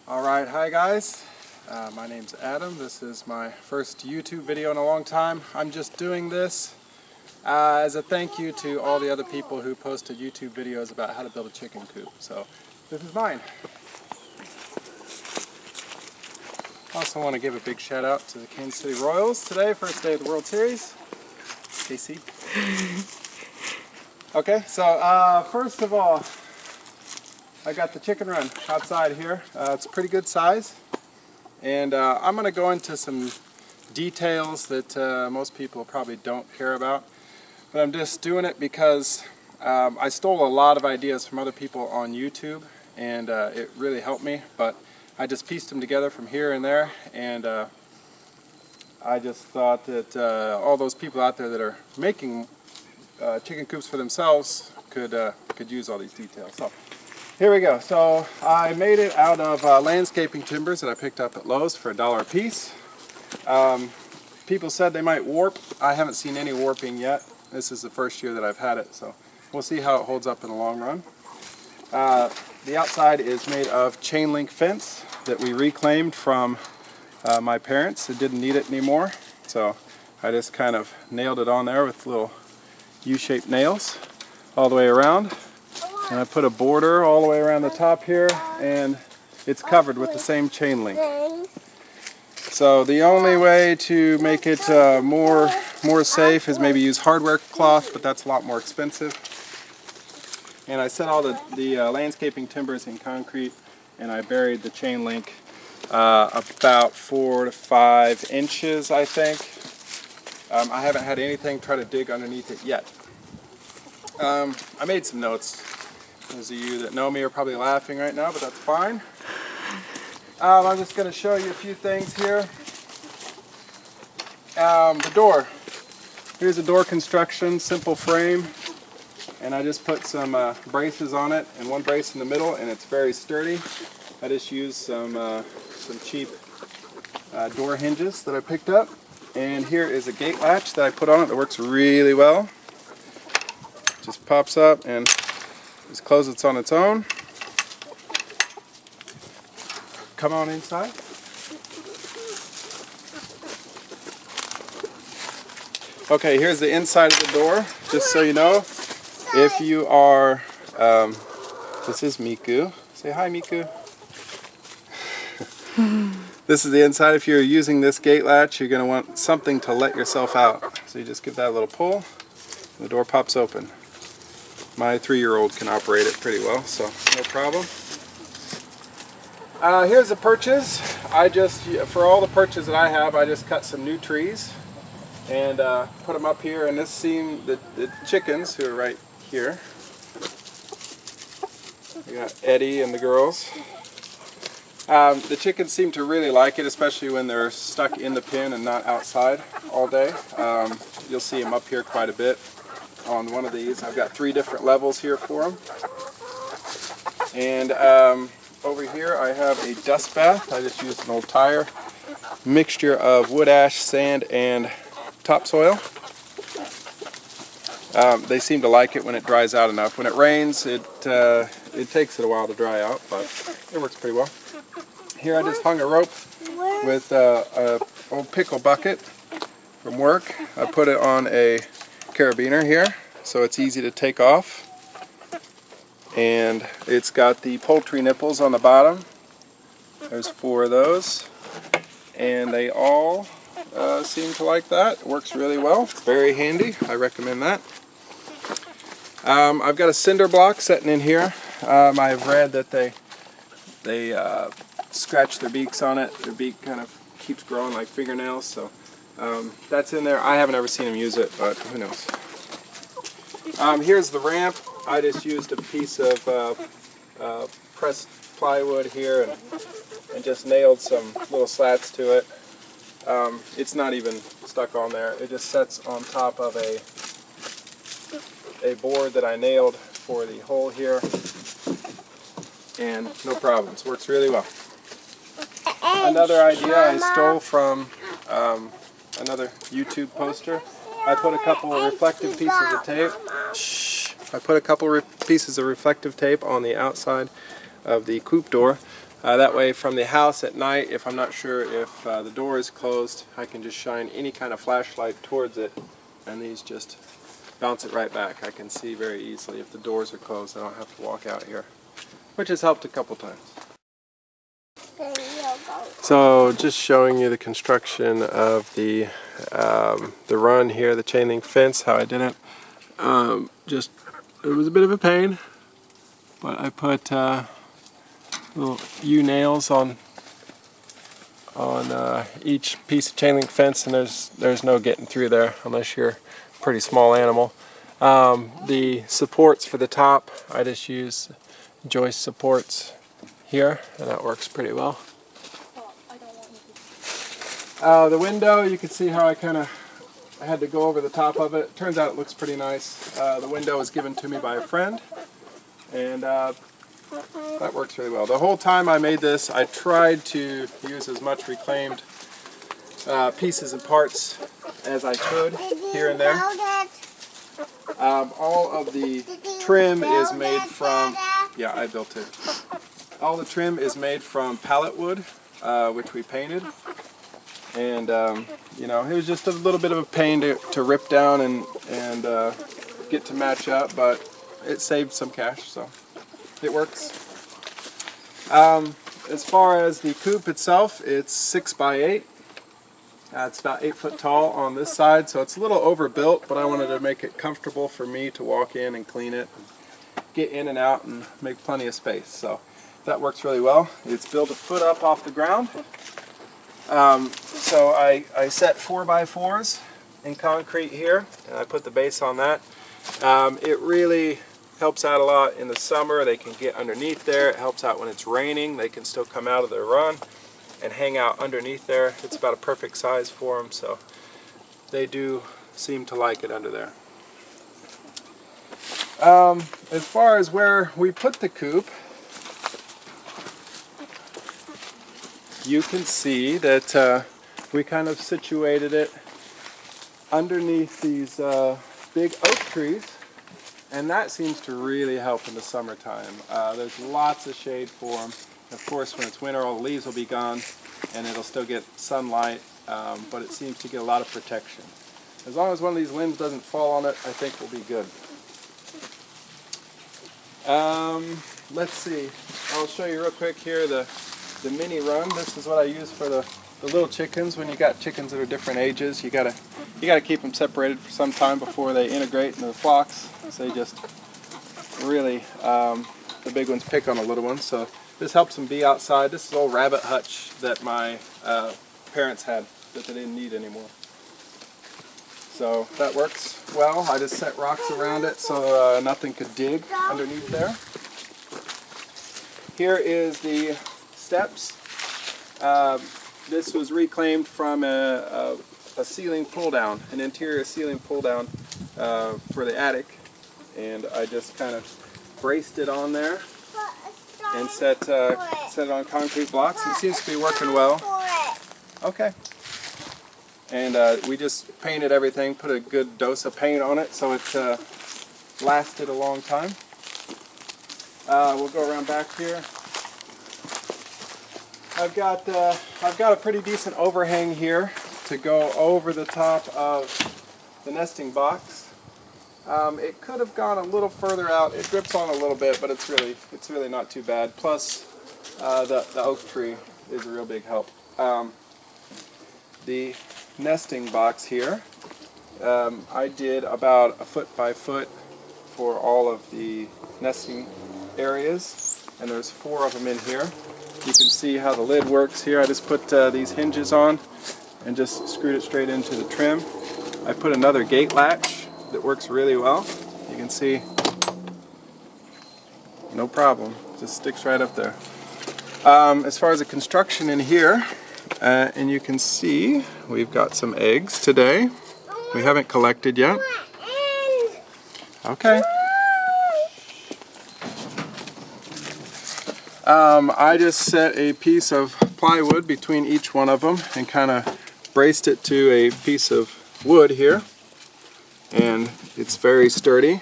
Alright, hi guys. My name's Adam. This is my first YouTube video in a long time. I'm just doing this as a thank you to all the other people who posted YouTube videos about how to build a chicken coop. So this is mine. I also want to give a big shout out to the Kansas City Royals today, first day of the World Series. KC. Okay, so first of all, I got the chicken run outside here. It's a pretty good size, and I'm going to go into some details that most people probably don't care about, but I'm just doing it because I stole a lot of ideas from other people on YouTube, and it really helped me, but I just pieced them together from here and there, and I just thought that all those people out there that are making chicken coops for themselves could use all these details. So here we go. So I made it out of landscaping timbers that I picked up at Lowe's for $1 a piece. People said they might warp. I haven't seen any warping yet. This is the first year that I've had it, so we'll see how it holds up in the long run. The outside is made of chain link fence that we reclaimed from my parents that didn't need it anymore. So I just kind of nailed it on there with little U-shaped nails all the way around. And I put a border all the way around the top here, and it's covered with the same chain link. So the only way to make it more safe is maybe use hardware cloth, but that's a lot more expensive. And I set all the landscaping timbers in concrete, and I buried the chain link about 4 to 5 inches, I think. I haven't had anything try to dig underneath it yet. I made some notes. Those of you that know me are probably laughing right now, but that's fine. I'm just going to show you a few things here. The door. Here's a door construction, simple frame, and I just put some braces on it, and one brace in the middle, and it's very sturdy. I just used some cheap door hinges that I picked up, and here is a gate latch that I put on it that works really well. Just pops up and just closes it on its own. Come on inside. Okay, here's the inside of the door, just so you know. If you are, this is Miku. Say hi, Miku. This is the inside. If you're using this gate latch, you're going to want something to let yourself out. So you just give that a little pull, and the door pops open. My 3-year-old can operate it pretty well, so no problem. Here's the perches. For all the perches that I have, I just cut some new trees and put them up here. And this seemed the chickens who are right here. We got Eddie and the girls. The chickens seem to really like it, especially when they're stuck in the pen and not outside all day. You'll see them up here quite a bit. On one of these, I've got 3 different levels here for them. And over here I have a dust bath. I just used an old tire, mixture of wood ash, sand, and topsoil. They seem to like it when it dries out enough. When it rains, it takes it a while to dry out, but it works pretty well. Here I just hung a rope with an old pickle bucket from work. I put it on a carabiner here, so it's easy to take off. And it's got the poultry nipples on the bottom. There's 4 of those, and they all seem to like that. It works really well. It's very handy. I recommend that. I've got a cinder block sitting in here. I've read that they scratch their beaks on it. Their beak kind of keeps growing like fingernails, so that's in there. I haven't ever seen them use it, but who knows. Here's the ramp. I just used a piece of pressed plywood here and just nailed some little slats to it. It's not even stuck on there. It just sits on top of a board that I nailed for the hole here, and no problems. Works really well. Another idea I stole from another YouTube poster. I put a couple of reflective pieces of tape. I put a couple pieces of reflective tape on the outside of the coop door That way from the house at night, if I'm not sure if the door is closed, I can just shine any kind of flashlight towards it and these just bounce it right back. I can see very easily if the doors are closed. I don't have to walk out here, which has helped a couple times. So just showing you the construction of the run here, the chain link fence, how I did it. It was a bit of a pain, but I put little U-nails on each piece of chain link fence, and there's no getting through there unless you're a pretty small animal. The supports for the top, I just use joist supports here, and that works pretty well. The window, you can see how I had to go over the top of it. Turns out it looks pretty nice. The window was given to me by a friend, and that works really well. The whole time I made this, I tried to use as much reclaimed pieces and parts as I could here and there. All of the trim is made from, yeah, I built it. All the trim is made from pallet wood, which we painted. And you know, it was just a little bit of a pain to rip down and get to match up, but it saved some cash, so it works. As far as the coop itself, it's 6 by 8. It's about 8 foot tall on this side, so it's a little overbuilt, but I wanted to make it comfortable for me to walk in and clean it, and get in and out, and make plenty of space. So that works really well. It's built a foot up off the ground. So I set 4x4s in concrete here, and I put the base on that. It really helps out a lot in the summer. They can get underneath there. It helps out when it's raining. They can still come out of their run and hang out underneath there. It's about a perfect size for them, so they do seem to like it under there. As far as where we put the coop, you can see that we kind of situated it underneath these big oak trees, and that seems to really help in the summertime. There's lots of shade for them. Of course, when it's winter, all the leaves will be gone and it'll still get sunlight, but it seems to get a lot of protection. As long as one of these limbs doesn't fall on it, I think we'll be good. Let's see, I'll show you real quick here the mini run. This is what I use for the little chickens. When you got chickens that are different ages, you gotta keep them separated for some time before they integrate into the flocks. So they just really, the big ones pick on the little ones. So this helps them be outside. This is an old rabbit hutch that my parents had that they didn't need anymore. So that works well. I just set rocks around it so nothing could dig underneath there. Here is the steps. This was reclaimed from a ceiling pull down, an interior ceiling pull down for the attic, and I just kind of braced it on there and set it on concrete blocks. It seems to be working well. Okay. And we just painted everything, put a good dose of paint on it so it lasted a long time. We'll go around back here. I've got a pretty decent overhang here to go over the top of the nesting box. It could have gone a little further out. It drips on a little bit, but it's really not too bad. Plus, the oak tree is a real big help. The nesting box here, I did about 1 foot by foot for all of the nesting areas, and there's 4 of them in here. You can see how the lid works here. I just put these hinges on and just screwed it straight into the trim. I put another gate latch that works really well. You can see, no problem, just sticks right up there. As far as the construction in here, and you can see we've got some eggs today. We haven't collected yet. Okay. I just set a piece of plywood between each one of them and kind of braced it to a piece of wood here, and it's very sturdy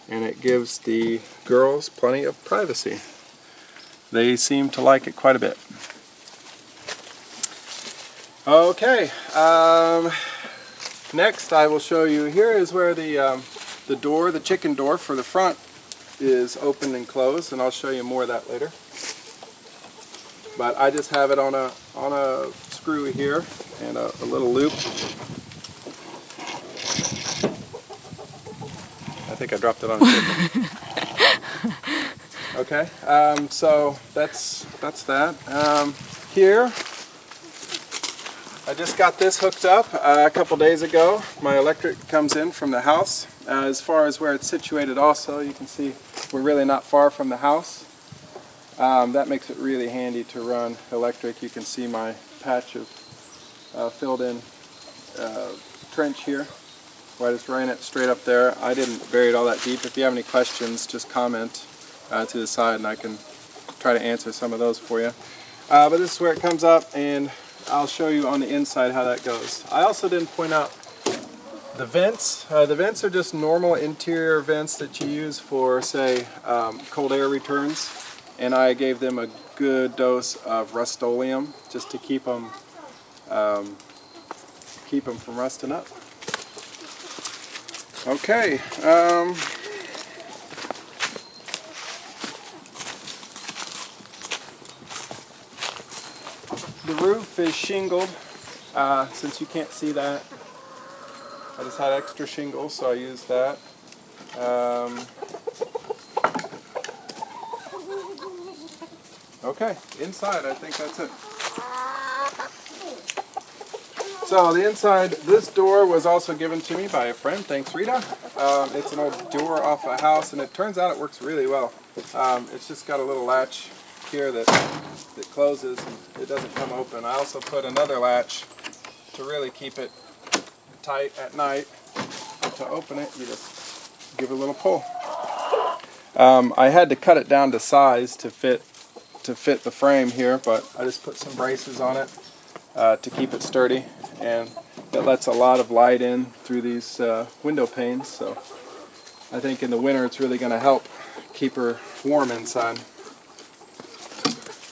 and it gives the girls plenty of privacy. they seem to like it quite a bit. Okay, next I will show you, here is where the door, the chicken door for the front is open and closed, and I'll show you more of that later. But I just have it on a screw here and a little loop. I think I dropped it on a chicken. Okay, so that's that. Here, I just got this hooked up a couple days ago. My electric comes in from the house. As far as where it's situated also, you can see we're really not far from the house. That makes it really handy to run electric. You can see my patch of filled in trench here, where I just ran it straight up there. I didn't bury it all that deep. If you have any questions, just comment to the side and I can try to answer some of those for you. But this is where it comes up, and I'll show you on the inside how that goes. I also didn't point out the vents. The vents are just normal interior vents that you use for, say, cold air returns. And I gave them a good dose of Rust-Oleum just to keep them from rusting up. Okay. The roof is shingled. Since you can't see that, I just had extra shingles, so I used that. Okay, inside I think that's it. So the inside, this door was also given to me by a friend. Thanks, Rita. It's an old door off a house, and it turns out it works really well. It's just got a little latch here that closes and it doesn't come open. I also put another latch to really keep it tight at night. To open it, you just give it a little pull. I had to cut it down to size to fit the frame here, but I just put some braces on it to keep it sturdy, and it lets a lot of light in through these window panes, so I think in the winter it's really going to help keep her warm inside.